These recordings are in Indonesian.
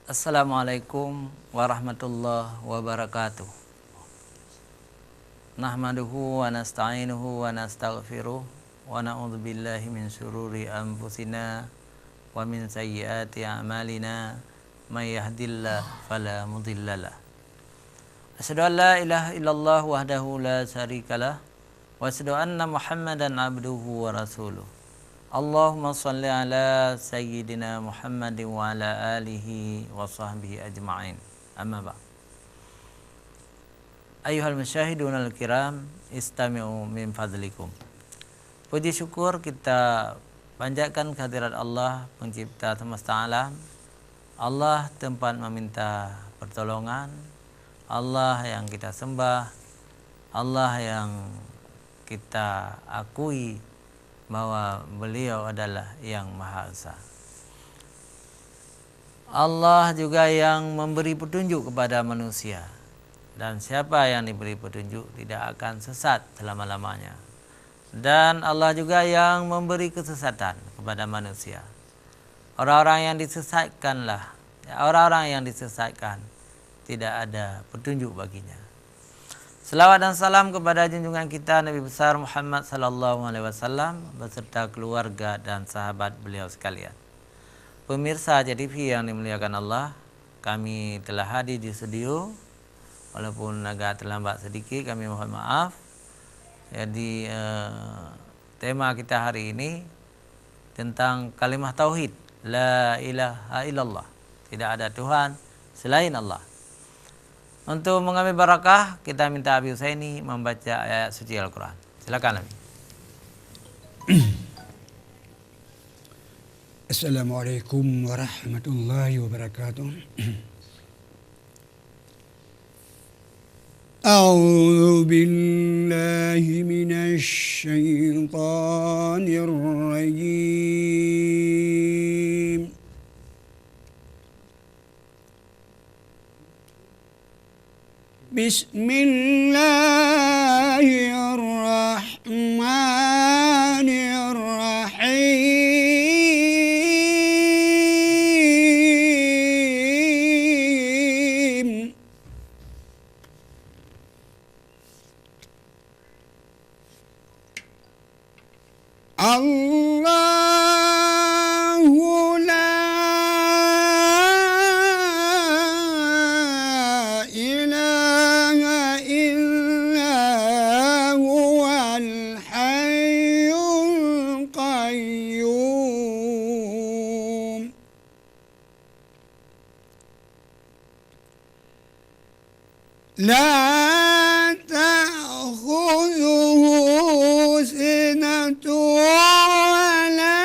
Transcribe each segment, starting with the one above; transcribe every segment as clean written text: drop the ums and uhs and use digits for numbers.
Assalamualaikum warahmatullahi wabarakatuh. Nahmaduhu wa nasta'inuhu wa nastaghfiruh wa na'udzu billahi min syururi anfusina wa min sayyiati a'malina may yahdihillahu fala mudhillalah. Asyhadu an la ilaha illallah wahdahu la syarikalah wa asyhadu anna Muhammadan abduhu wa rasuluh. Allahumma shalli ala sayyidina Muhammadin wa ala alihi wa sahbihi ajma'in. Amma ba'd. Ayyuhal musyahidunal kiram, istami'u min fadlikum. Puji syukur kita panjatkan kehadirat Allah, pencipta semesta alam. Allah tempat meminta pertolongan, Allah yang kita sembah, Allah yang kita akui bahwa beliau adalah yang Maha Esa. Allah juga yang memberi petunjuk kepada manusia, dan siapa yang diberi petunjuk tidak akan sesat selama-lamanya. Dan Allah juga yang memberi kesesatan kepada manusia. Orang-orang yang disesatkan tidak ada petunjuk baginya. Selawat dan salam kepada junjungan kita Nabi besar Muhammad sallallahu alaihi wasallam beserta keluarga dan sahabat beliau sekalian. Pemirsa JTV yang dimuliakan Allah, kami telah hadir di studio walaupun agak terlambat sedikit, kami mohon maaf. Jadi tema kita hari ini tentang kalimah tauhid, la ilaha illallah, tidak ada Tuhan selain Allah. Untuk mengambil barakah, kita minta Abi Husaini membaca ayat suci Al-Quran. Silakan Abi. Assalamualaikum warahmatullahi wabarakatuh. A'udzu billahi minasy syaithanir rajim. Bismillahirrahmanirrahim. Allahu la ilaha illa huwal hayyul qayyum. La ta'khudhuhu sinatun wa la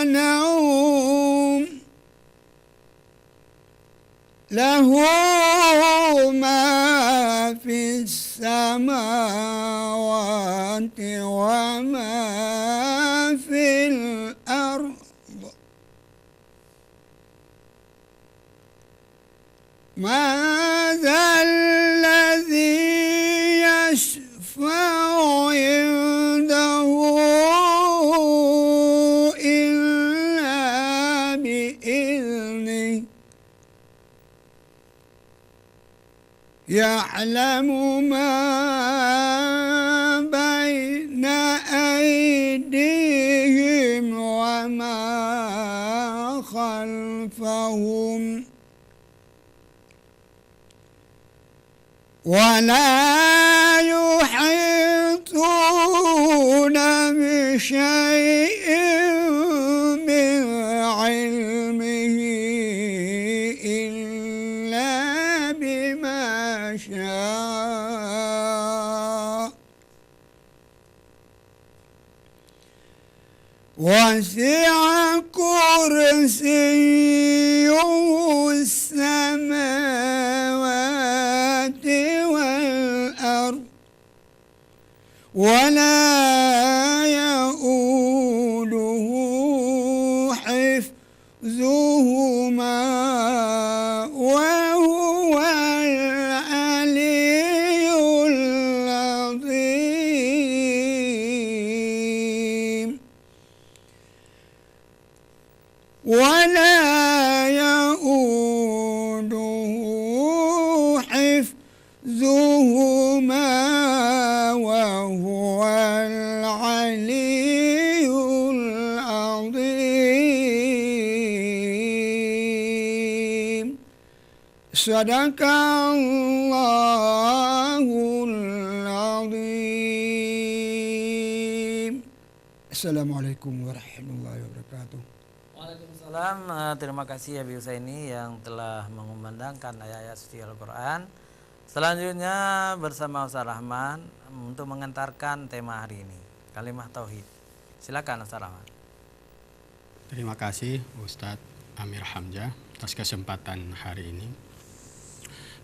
nawm. Lahu ma fis samawati wa ma fil ardh. ماذا الذي يشفع عنده إلا بإذنه يعلم ما بين أيديهم وما خلفهم ولا يحيطون بشيء من علمه إلا بما شاء وسع كرسيه السماوات والأرض ولا يؤوده حفظهما وهو العلي العظيم. Sadaqallahul azim. Assalamualaikum warahmatullahi wabarakatuh. Waalaikumsalam. Terima kasih Abi Husaini yang telah mengumandangkan ayat-ayat suci Al-Quran. Selanjutnya bersama Ustaz Rahman untuk mengantarkan tema hari ini, kalimat tauhid. Silakan Ustaz Rahman. Terima kasih Ustadz Amir Hamzah atas kesempatan hari ini.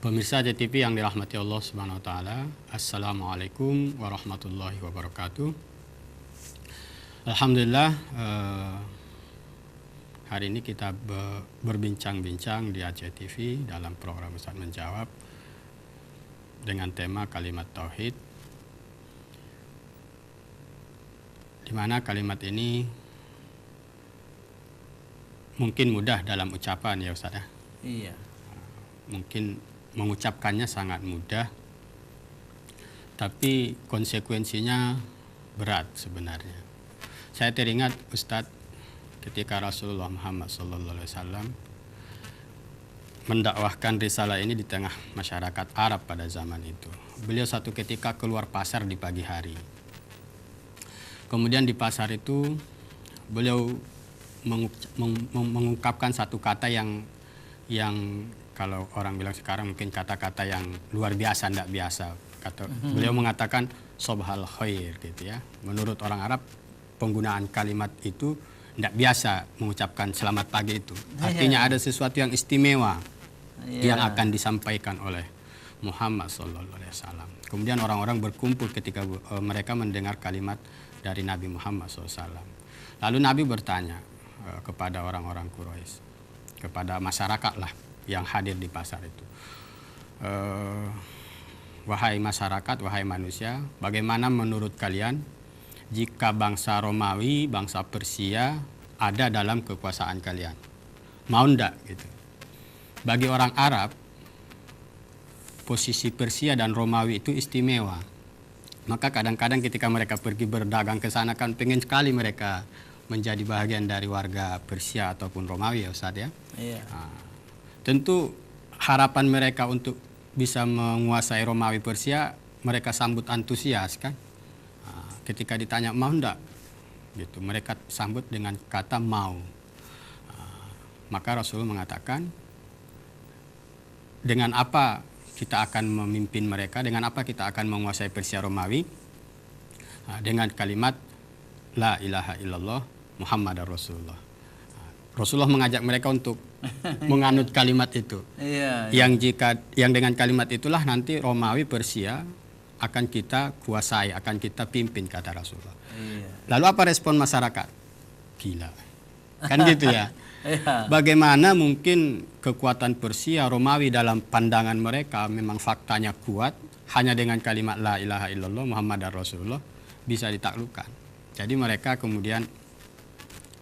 Pemirsa JTV yang dirahmati Allah Subhanahu wa taala, Assalamualaikum warahmatullahi wabarakatuh. Alhamdulillah, hari ini kita berbincang-bincang di Aceh TV dalam program Ustadz Menjawab dengan tema kalimat tauhid, di mana kalimat ini mungkin mudah dalam ucapan ya Ustadz ya. Iya. Mungkin mengucapkannya sangat mudah, tapi konsekuensinya berat sebenarnya. Saya teringat Ustadz ketika Rasulullah Muhammad SAW mendakwahkan risalah ini di tengah masyarakat Arab pada zaman itu. Beliau satu ketika keluar pasar di pagi hari. Kemudian di pasar itu beliau mengungkapkan satu kata yang kalau orang bilang sekarang mungkin kata-kata yang luar biasa, tidak biasa. Beliau mengatakan sobhal khair gitu ya. Menurut orang Arab penggunaan kalimat itu tidak biasa mengucapkan selamat pagi itu. Artinya ada sesuatu yang istimewa yang akan disampaikan oleh Muhammad SAW. Kemudian orang-orang berkumpul ketika mereka mendengar kalimat dari Nabi Muhammad SAW. Lalu Nabi bertanya kepada orang-orang Quraisy, kepada masyarakat lah yang hadir di pasar itu. Wahai masyarakat, wahai manusia, bagaimana menurut kalian jika bangsa Romawi, bangsa Persia ada dalam kekuasaan kalian? Mau ndak gitu? Bagi orang Arab, posisi Persia dan Romawi itu istimewa. Maka kadang-kadang ketika mereka pergi berdagang ke sana kan pengen sekali mereka menjadi bagian dari warga Persia ataupun Romawi ya Ustaz ya. Iya. Tentu harapan mereka untuk bisa menguasai Romawi Persia, mereka sambut antusias kan. Ketika ditanya mau enggak, gitu, mereka sambut dengan kata mau. Maka Rasulullah mengatakan, dengan apa kita akan memimpin mereka, dengan apa kita akan menguasai Persia Romawi? Dengan kalimat La ilaha illallah Muhammadar Rasulullah. Rasulullah mengajak mereka untuk menganut kalimat itu. Iya. Yang dengan kalimat itulah nanti Romawi Persia akan kita kuasai, akan kita pimpin, kata Rasulullah. Iya. Lalu apa respon masyarakat? Gila. Kan gitu ya. Iya. Bagaimana mungkin kekuatan Persia Romawi dalam pandangan mereka memang faktanya kuat, hanya dengan kalimat La ilaha illallah Muhammadar Rasulullah bisa ditaklukkan. Jadi mereka kemudian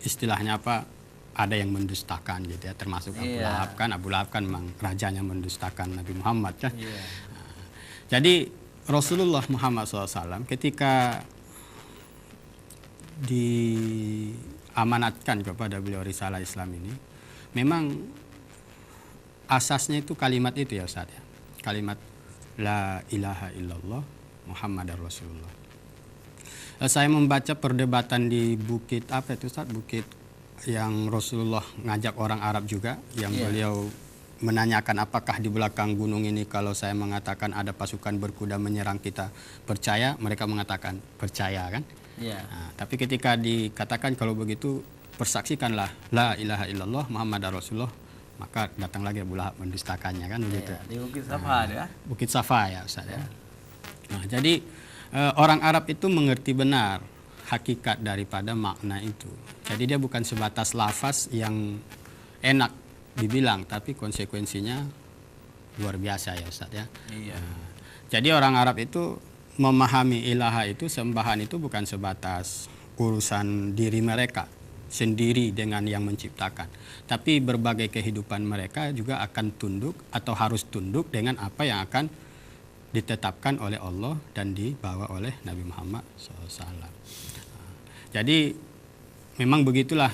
istilahnya apa? Ada yang mendustakan gitu ya, termasuk Abu Lahab kan. Abu Lahab kan memang rajanya mendustakan Nabi Muhammad kan. Jadi Rasulullah Muhammad SAW ketika diamanatkan kepada beliau risalah Islam ini, memang asasnya itu kalimat itu ya Ustaz ya. Kalimat La ilaha illallah Muhammadar Rasulullah. Saya membaca perdebatan di bukit apa itu Ustaz? Bukit yang Rasulullah ngajak orang Arab juga, yang beliau menanyakan apakah di belakang gunung ini kalau saya mengatakan ada pasukan berkuda menyerang kita percaya? Mereka mengatakan percaya kan? Nah, tapi ketika dikatakan kalau begitu persaksikanlah La ilaha illallah Muhammadar Rasulullah, maka datang lagi Abu Lahab mendustakannya kan begitu. Di Bukit Safa ya. Bukit Safa ya Ustaz ya. Nah, jadi orang Arab itu mengerti benar hakikat daripada makna itu. Jadi dia bukan sebatas lafaz yang enak dibilang, tapi konsekuensinya luar biasa ya Ustaz ya. Iya. Jadi orang Arab itu memahami ilaha itu, sembahan itu bukan sebatas urusan diri mereka sendiri dengan yang menciptakan, tapi berbagai kehidupan mereka juga akan tunduk atau harus tunduk dengan apa yang akan ditetapkan oleh Allah dan dibawa oleh Nabi Muhammad SAW. Jadi memang begitulah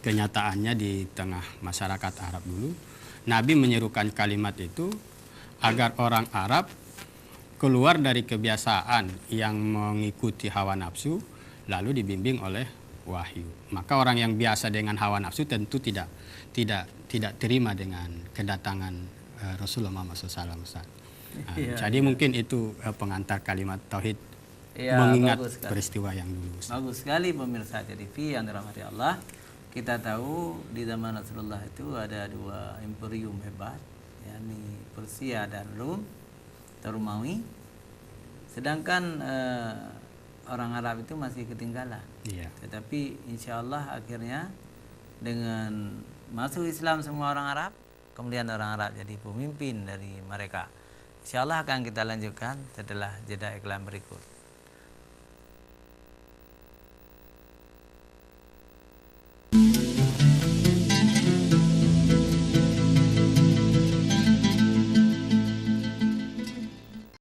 kenyataannya di tengah masyarakat Arab dulu. Nabi menyerukan kalimat itu agar orang Arab keluar dari kebiasaan yang mengikuti hawa nafsu lalu dibimbing oleh wahyu. Maka orang yang biasa dengan hawa nafsu tentu tidak terima dengan kedatangan Rasulullah Muhammad SAW. Jadi mungkin itu pengantar kalimat tauhid, mengingat peristiwa yang dulu. Bagus sekali pemirsa TV yang dirahmati Allah. Kita tahu di zaman Rasulullah itu ada 2 imperium hebat, yakni Persia dan Rum atau Romawi. Sedangkan orang Arab itu masih ketinggalan. Tetapi insya Allah akhirnya dengan masuk Islam semua orang Arab, kemudian orang Arab jadi pemimpin dari mereka. Insya Allah akan kita lanjutkan setelah jeda iklan berikut.